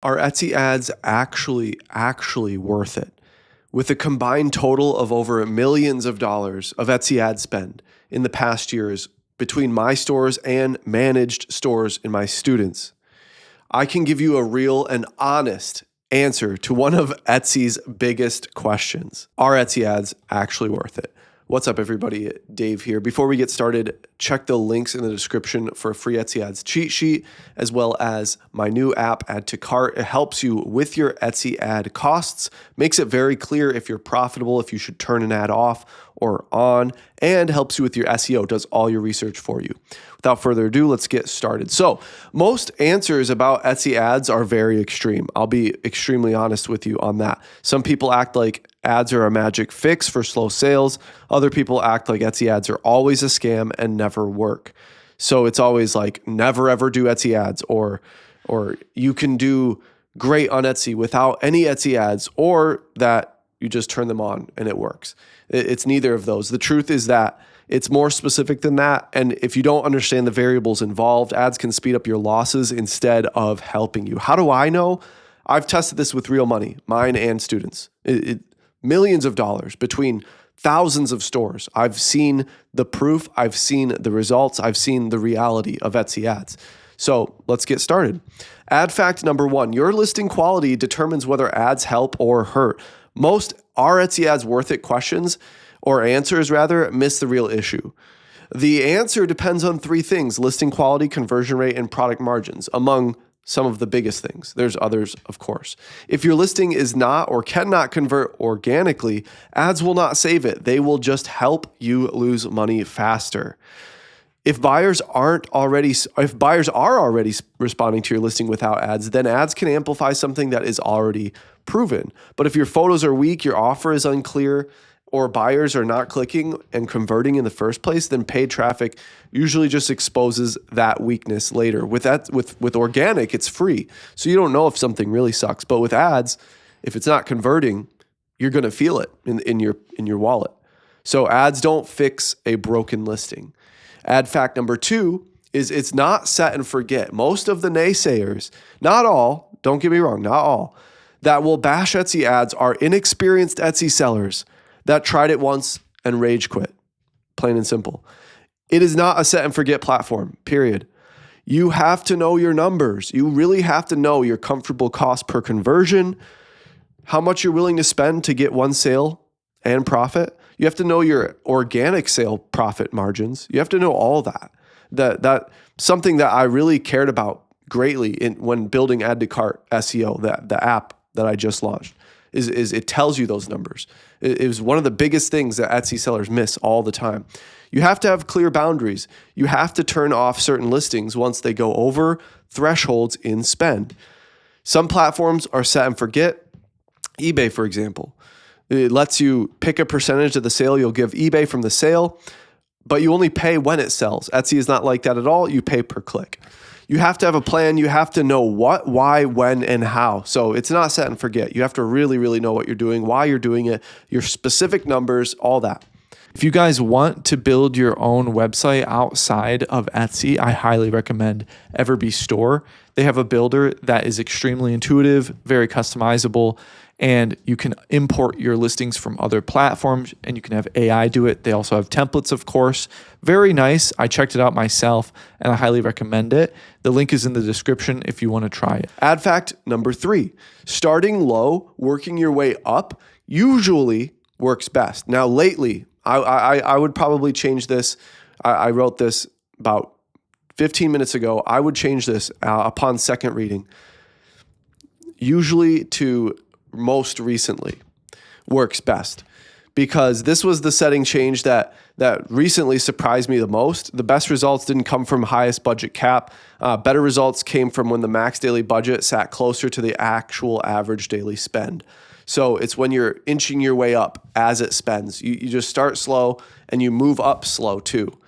Are Etsy ads actually worth it? With a combined total of over millions of dollars of Etsy ad spend in the past years between my stores and managed stores and my students, I can give you a real and honest answer to one of Etsy's biggest questions. Are Etsy ads actually worth it? What's up, everybody? Dave here. Before we get started, check the links in the description for a free Etsy ads cheat sheet, as well as my new app, AddToCart. It helps you with your Etsy ad costs, makes it very clear if you're profitable, if you should turn an ad off or on, and helps you with your SEO, does all your research for you. Without further ado, let's get started. So most answers about Etsy ads are very extreme. I'll be extremely honest with you on that. Some people act like ads are a magic fix for slow sales. Other people act like Etsy ads are always a scam and never work. So it's always like, never ever do Etsy ads, or you can do great on Etsy without any Etsy ads, or that you just turn them on and it works. It's neither of those. The truth is that it's more specific than that. And if you don't understand the variables involved, ads can speed up your losses instead of helping you. How do I know? I've tested this with real money, mine and students. Millions of dollars between thousands of stores. I've seen the proof. I've seen the results. I've seen the reality of Etsy ads. So let's get started. Ad fact number one, your listing quality determines whether ads help or hurt. Most are Etsy ads worth it questions, or answers rather, miss the real issue. The answer depends on three things: listing quality, conversion rate, and product margins, among some of the biggest things. There's others, of course. If your listing is not or cannot convert organically, ads will not save it. They will just help you lose money faster. If buyers are already responding to your listing without ads, then ads can amplify something that is already proven. But if your photos are weak, your offer is unclear, or buyers are not clicking and converting in the first place, then paid traffic usually just exposes that weakness later. With organic, it's free, so you don't know if something really sucks. But with ads, if it's not converting, you're going to feel it in your wallet. So ads don't fix a broken listing. Ad fact number two is it's not set and forget. Most of the naysayers, not all, don't get me wrong, not all, that will bash Etsy ads are inexperienced Etsy sellers that tried it once and rage quit. Plain and simple. It is not a set and forget platform, period. You have to know your numbers. You really have to know your comfortable cost per conversion, how much you're willing to spend to get one sale and profit. You have to know your organic sale profit margins. You have to know all that. That something that I really cared about greatly when building AddToCartSEO, the app that I just launched, is it tells you those numbers. It was one of the biggest things that Etsy sellers miss all the time. You have to have clear boundaries. You have to turn off certain listings once they go over thresholds in spend. Some platforms are set and forget. eBay, for example. It lets you pick a percentage of the sale you'll give eBay from the sale, but you only pay when it sells. Etsy is not like that at all. You pay per click. You have to have a plan. You have to know what, why, when, and how. So it's not set and forget. You have to really, really know what you're doing, why you're doing it, your specific numbers, all that. If you guys want to build your own website outside of Etsy, I highly recommend Everbee Store. They have a builder that is extremely intuitive, very customizable, and you can import your listings from other platforms, and you can have AI do it. They also have templates, of course. Very nice. I checked it out myself, and I highly recommend it. The link is in the description if you want to try it. Ad fact number three, starting low, working your way up usually works best. Now, lately, I would probably change this. I wrote this about 15 minutes ago. I would change this upon second reading, usually to most recently works best, because this was the setting change that recently surprised me the most. The best results didn't come from highest budget cap. Better results came from when the max daily budget sat closer to the actual average daily spend. So it's when you're inching your way up as it spends. You just start slow and you move up slow too.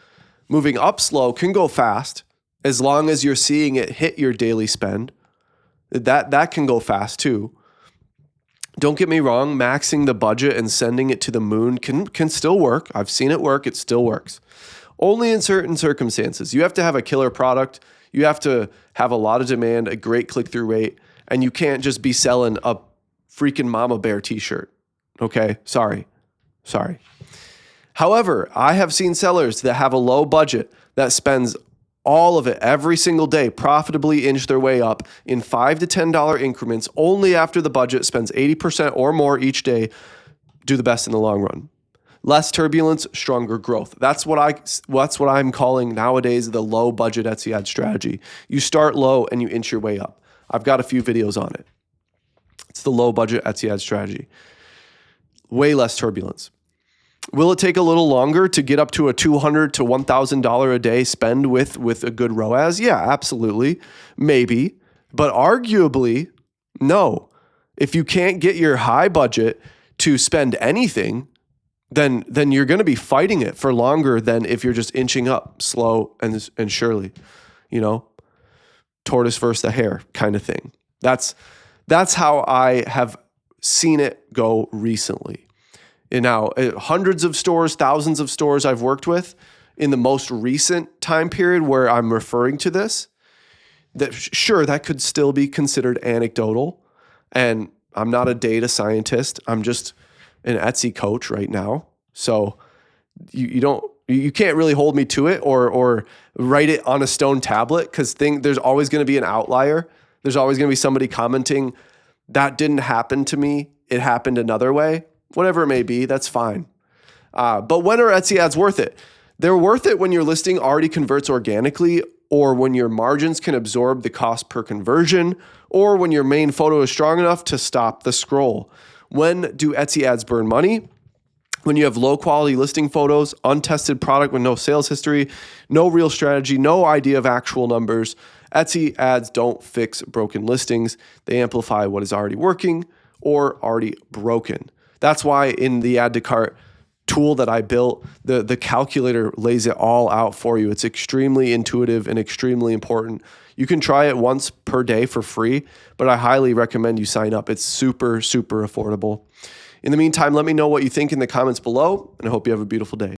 Moving up slow can go fast as long as you're seeing it hit your daily spend. That can go fast too. Don't get me wrong, maxing the budget and sending it to the moon can still work. I've seen it work. It still works. Only in certain circumstances. You have to have a killer product. You have to have a lot of demand, a great click-through rate, And you can't just be selling a freaking mama bear t-shirt. Okay, sorry. However, I have seen sellers that have a low budget that spends all of it every single day, profitably inch their way up in $5 to $10 increments only after the budget spends 80% or more each day, do the best in the long run. Less turbulence, stronger growth. That's what I'm calling nowadays the low budget Etsy ad strategy. You start low and you inch your way up. I've got a few videos on it. It's the low budget Etsy ad strategy. Way less turbulence. Will it take a little longer to get up to a $200 to $1,000 a day spend with a good ROAS? Yeah, absolutely. Maybe. But arguably, no. If you can't get your high budget to spend anything, then you're going to be fighting it for longer than if you're just inching up slow and surely, tortoise versus the hare kind of thing. That's how I have seen it go recently. And now, hundreds of stores, thousands of stores I've worked with in the most recent time period where I'm referring to this, that could still be considered anecdotal. And I'm not a data scientist. I'm just an Etsy coach right now. So you can't really hold me to it or write it on a stone tablet, because there's always going to be an outlier. There's always going to be somebody commenting, that didn't happen to me, it happened another way. Whatever it may be, that's fine. But when are Etsy ads worth it? They're worth it when your listing already converts organically, or when your margins can absorb the cost per conversion, or when your main photo is strong enough to stop the scroll. When do Etsy ads burn money? When you have low quality listing photos, untested product with no sales history, no real strategy, no idea of actual numbers. Etsy ads don't fix broken listings. They amplify what is already working or already broken. That's why in the Add to Cart tool that I built, the calculator lays it all out for you. It's extremely intuitive and extremely important. You can try it once per day for free, but I highly recommend you sign up. It's super, super affordable. In the meantime, let me know what you think in the comments below, and I hope you have a beautiful day.